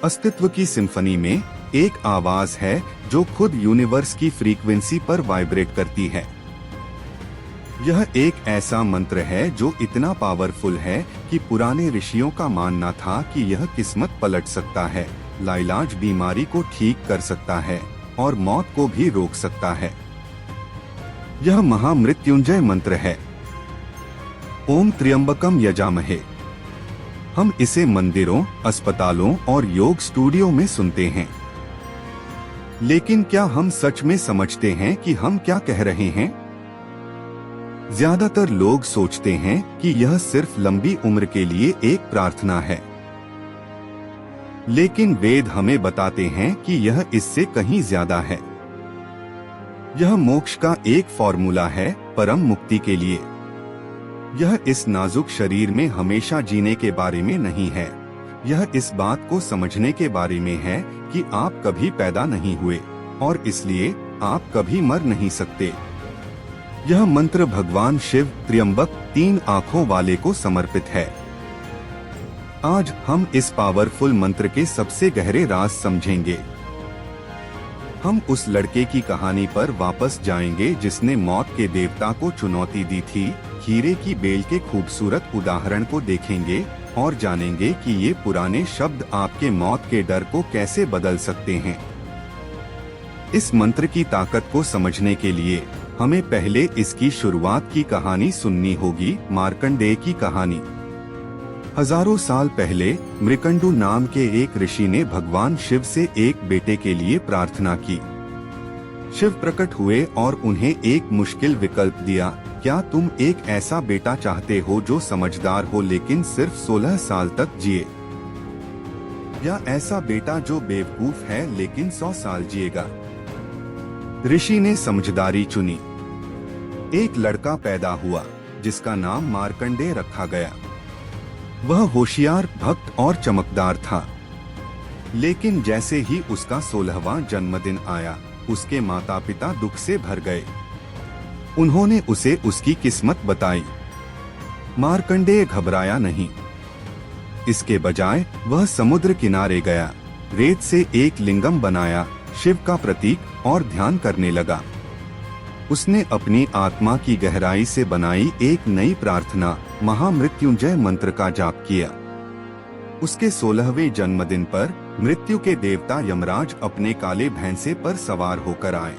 अस्तित्व की सिम्फनी में एक आवाज है जो खुद यूनिवर्स की फ्रीक्वेंसी पर वाइब्रेट करती है। यह एक ऐसा मंत्र है जो इतना पावरफुल है कि पुराने ऋषियों का मानना था कि यह किस्मत पलट सकता है, लाइलाज बीमारी को ठीक कर सकता है और मौत को भी रोक सकता है। यह महामृत्युंजय मंत्र है। ओम त्र्यंबकम यजामहे। हम इसे मंदिरों, अस्पतालों और योग स्टूडियो में सुनते हैं, लेकिन क्या हम सच में समझते हैं कि हम क्या कह रहे हैं? ज्यादातर लोग सोचते हैं कि यह सिर्फ लंबी उम्र के लिए एक प्रार्थना है, लेकिन वेद हमें बताते हैं कि यह इससे कहीं ज्यादा है। यह मोक्ष का एक फॉर्मूला है, परम मुक्ति के लिए। यह इस नाजुक शरीर में हमेशा जीने के बारे में नहीं है, यह इस बात को समझने के बारे में है कि आप कभी पैदा नहीं हुए और इसलिए आप कभी मर नहीं सकते। यह मंत्र भगवान शिव, त्र्यंबक, 3 आंखों वाले को समर्पित है। आज हम इस पावरफुल मंत्र के सबसे गहरे राज समझेंगे। हम उस लड़के की कहानी पर वापस जाएंगे जिसने मौत के देवता को चुनौती दी थी, हीरे की बेल के खूबसूरत उदाहरण को देखेंगे और जानेंगे कि ये पुराने शब्द आपके मौत के डर को कैसे बदल सकते हैं। इस मंत्र की ताकत को समझने के लिए हमें पहले इसकी शुरुआत की कहानी सुननी होगी, मार्कंडेय की कहानी। हजारों साल पहले मृकंडु नाम के एक ऋषि ने भगवान शिव से एक बेटे के लिए प्रार्थना की। शिव प्रकट हुए और उन्हें एक मुश्किल विकल्प दिया, क्या तुम एक ऐसा बेटा चाहते हो जो समझदार हो लेकिन सिर्फ 16 साल तक जिए, या ऐसा बेटा जो बेवकूफ है लेकिन 100 साल जिएगा? ऋषि ने समझदारी चुनी। एक लड़का पैदा हुआ जिसका नाम मार्कंडेय रखा गया। वह होशियार, भक्त और चमकदार था, लेकिन जैसे ही उसका 16वां जन्मदिन आया, उसके माता पिता दुख से भर गए। उन्होंने उसे उसकी किस्मत बताई। मार्कंडेय घबराया नहीं। इसके बजाय वह समुद्र किनारे गया, रेत से एक लिंगम बनाया, शिव का प्रतीक, और ध्यान करने लगा। उसने अपनी आत्मा की गहराई से बनाई एक नई प्रार्थना, महामृत्युंजय मंत्र का जाप किया। उसके 16वें जन्मदिन पर मृत्यु के देवता यमराज अपने काले भैंसे पर सवार होकर आए।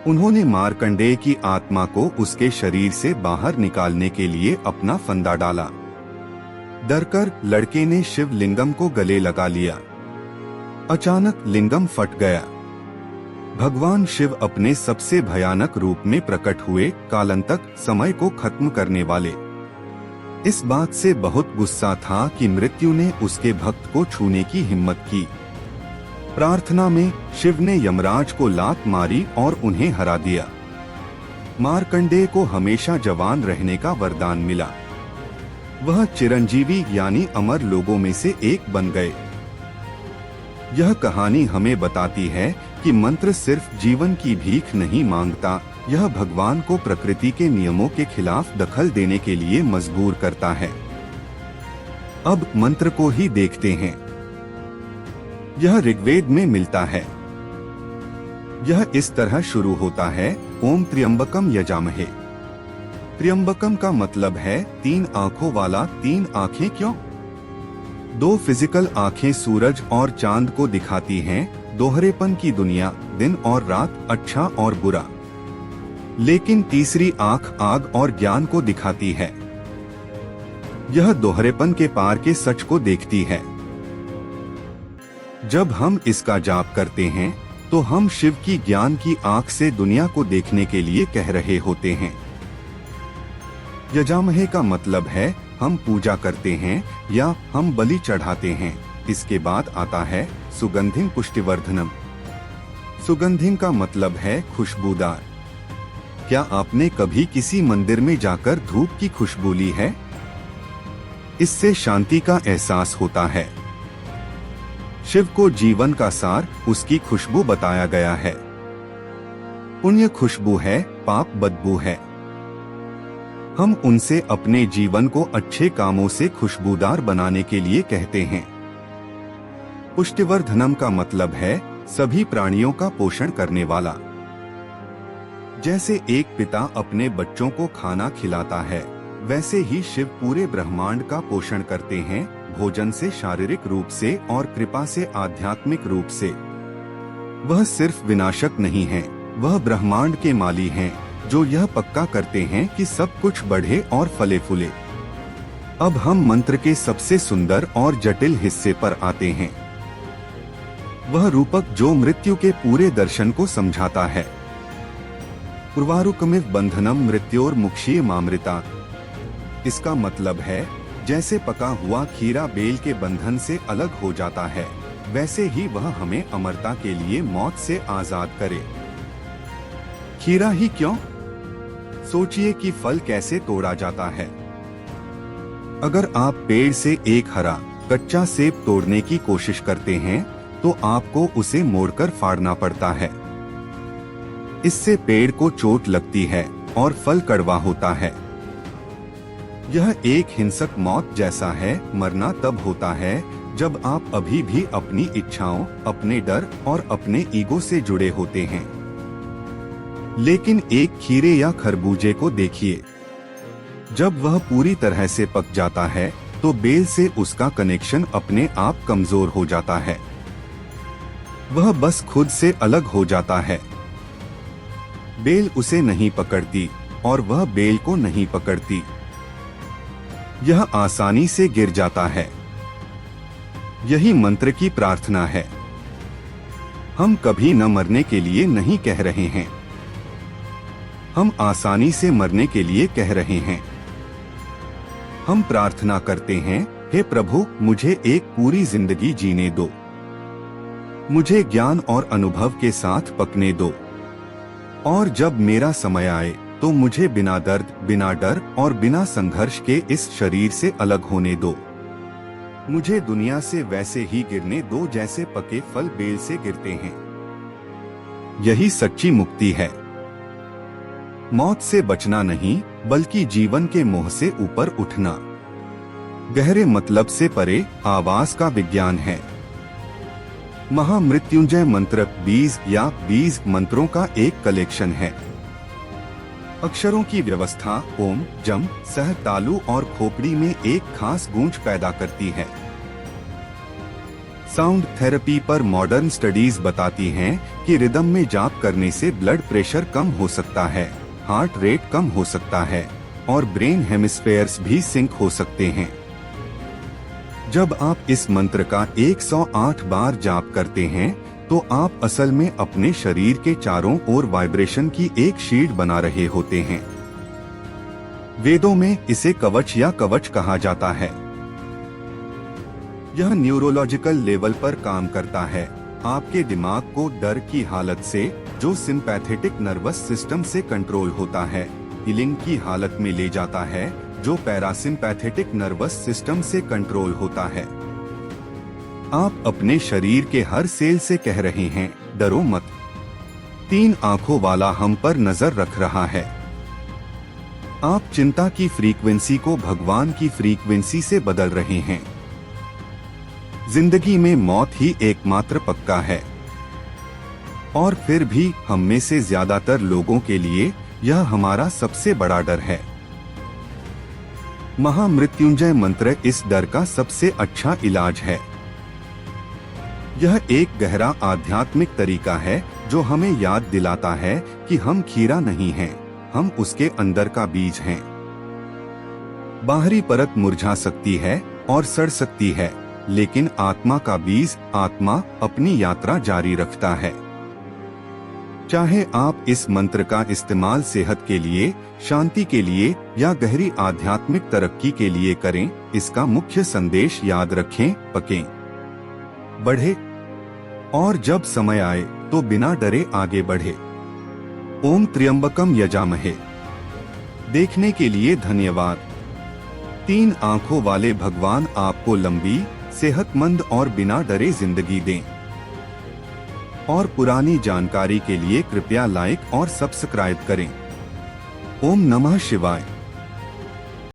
उन्होंने मार्कंडेय की आत्मा को उसके शरीर से बाहर निकालने के लिए अपना फंदा डाला। डरकर लड़के ने शिव लिंगम को गले लगा लिया। अचानक लिंगम फट गया। भगवान शिव अपने सबसे भयानक रूप में प्रकट हुए, कालांतक, समय को खत्म करने वाले। इस बात से बहुत गुस्सा था कि मृत्यु ने उसके भक्त को छूने की हिम्मत की। प्रार्थना में शिव ने यमराज को लात मारी और उन्हें हरा दिया। मार्कंडेय को हमेशा जवान रहने का वरदान मिला। वह चिरंजीवी यानी अमर लोगों में से एक बन गए। यह कहानी हमें बताती है कि मंत्र सिर्फ जीवन की भीख नहीं मांगता, यह भगवान को प्रकृति के नियमों के खिलाफ दखल देने के लिए मजबूर करता है। अब मंत्र को ही देखते हैं। यह ऋग्वेद में मिलता है। यह इस तरह शुरू होता है, ओम त्र्यंबकम यजामहे। त्र्यंबकम का मतलब है 3 आंखों वाला। 3 आंखें क्यों? 2 फिजिकल आंखें सूरज और चांद को दिखाती हैं, दोहरेपन की दुनिया, दिन और रात, अच्छा और बुरा। लेकिन तीसरी आंख आग और ज्ञान को दिखाती है। यह दोहरेपन के पार के सच को देखती है। जब हम इसका जाप करते हैं तो हम शिव की ज्ञान की आंख से दुनिया को देखने के लिए कह रहे होते हैं। यजामहे का मतलब है हम पूजा करते हैं या हम बलि चढ़ाते हैं। इसके बाद आता है सुगंधिम पुष्टिवर्धनम। सुगंधिम का मतलब है खुशबूदार। क्या आपने कभी किसी मंदिर में जाकर धूप की खुशबू ली है? इससे शांति का एहसास होता है। शिव को जीवन का सार उसकी खुशबू बताया गया है। पुण्य खुशबू है, पाप बदबू है। हम उनसे अपने जीवन को अच्छे कामों से खुशबूदार बनाने के लिए कहते हैं। पुष्टिवर्धनम का मतलब है सभी प्राणियों का पोषण करने वाला। जैसे एक पिता अपने बच्चों को खाना खिलाता है, वैसे ही शिव पूरे ब्रह्मांड का पोषण करते हैं, भोजन से शारीरिक रूप से और कृपा से आध्यात्मिक रूप से। वह सिर्फ विनाशक नहीं है, वह ब्रह्मांड के माली हैं, जो यह पक्का करते हैं कि सब कुछ बढ़े और फले फूले। अब हम मंत्र के सबसे सुंदर और जटिल हिस्से पर आते हैं। वह रूपक जो मृत्यु के पूरे दर्शन को समझाता है। पूर्वारुकमिव बंधनम मृत्योर मुक्षीय मामृता। इसका मतलब है जैसे पका हुआ खीरा बेल के बंधन से अलग हो जाता है, वैसे ही वह हमें अमरता के लिए मौत से आजाद करे। खीरा ही क्यों? सोचिए कि फल कैसे तोड़ा जाता है। अगर आप पेड़ से एक हरा कच्चा सेब तोड़ने की कोशिश करते हैं तो आपको उसे मोड़कर फाड़ना पड़ता है। इससे पेड़ को चोट लगती है और फल कड़वा होता है। यह एक हिंसक मौत जैसा है। मरना तब होता है जब आप अभी भी अपनी इच्छाओं, अपने डर और अपने ईगो से जुड़े होते हैं। लेकिन एक खीरे या खरबूजे को देखिए, जब वह पूरी तरह से पक जाता है तो बेल से उसका कनेक्शन अपने आप कमजोर हो जाता है। वह बस खुद से अलग हो जाता है। बेल उसे नहीं पकड़ती और वह बेल को नहीं पकड़ती। यह आसानी से गिर जाता है। यही मंत्र की प्रार्थना है। हम कभी न मरने के लिए नहीं कह रहे हैं, हम आसानी से मरने के लिए कह रहे हैं। हम प्रार्थना करते हैं, हे प्रभु, मुझे एक पूरी जिंदगी जीने दो, मुझे ज्ञान और अनुभव के साथ पकने दो, और जब मेरा समय आए तो मुझे बिना दर्द, बिना डर और बिना संघर्ष के इस शरीर से अलग होने दो। मुझे दुनिया से वैसे ही गिरने दो जैसे पके फल बेल से गिरते हैं। यही सच्ची मुक्ति है। मौत से बचना नहीं, बल्कि जीवन के मोह से ऊपर उठना। गहरे मतलब से परे आवाज का विज्ञान है। महामृत्युंजय मंत्र 20 या 20 मंत्रों का एक कलेक्शन है। अक्षरों की व्यवस्था ओम, जम, सह, तालु और खोपड़ी में एक खास गूंज पैदा करती है। साउंड थेरेपी पर मॉडर्न स्टडीज बताती हैं कि रिदम में जाप करने से ब्लड प्रेशर कम हो सकता है, हार्ट रेट कम हो सकता है और ब्रेन हेमिस्फेयर्स भी सिंक हो सकते हैं। जब आप इस मंत्र का 108 बार जाप करते हैं तो आप असल में अपने शरीर के चारों ओर वाइब्रेशन की एक शीट बना रहे होते हैं। वेदों में इसे कवच या कवच कहा जाता है। यह न्यूरोलॉजिकल लेवल पर काम करता है। आपके दिमाग को डर की हालत से, जो सिंपैथेटिक नर्वस सिस्टम से कंट्रोल होता है, हीलिंग की हालत में ले जाता है, जो पैरासिम्पैथेटिक नर्वस सिस्टम से कंट्रोल होता है। आप अपने शरीर के हर सेल से कह रहे हैं, डरो मत। 3 आंखों वाला हम पर नजर रख रहा है। आप चिंता की फ्रीक्वेंसी को भगवान की फ्रीक्वेंसी से बदल रहे हैं। जिंदगी में मौत ही एकमात्र पक्का है, और फिर भी हम में से ज्यादातर लोगों के लिए यह हमारा सबसे बड़ा डर है। महामृत्युंजय मंत्र इस डर का सबसे अच्छा इलाज है। यह एक गहरा आध्यात्मिक तरीका है जो हमें याद दिलाता है कि हम खीरा नहीं हैं, हम उसके अंदर का बीज हैं। बाहरी परत मुरझा सकती है और सड़ सकती है, लेकिन आत्मा का बीज, आत्मा अपनी यात्रा जारी रखता है। चाहे आप इस मंत्र का इस्तेमाल सेहत के लिए, शांति के लिए या गहरी आध्यात्मिक तरक्की के लिए करें, इसका मुख्य संदेश याद रखें, पकें, बढ़े और जब समय आए तो बिना डरे आगे बढ़े। ओम त्र्यंबकम यजामहे। देखने के लिए धन्यवाद। 3 आंखों वाले भगवान आपको लंबी, सेहतमंद और बिना डरे जिंदगी दें। और पुरानी जानकारी के लिए कृपया लाइक और सब्सक्राइब करें। ओम नमः शिवाय।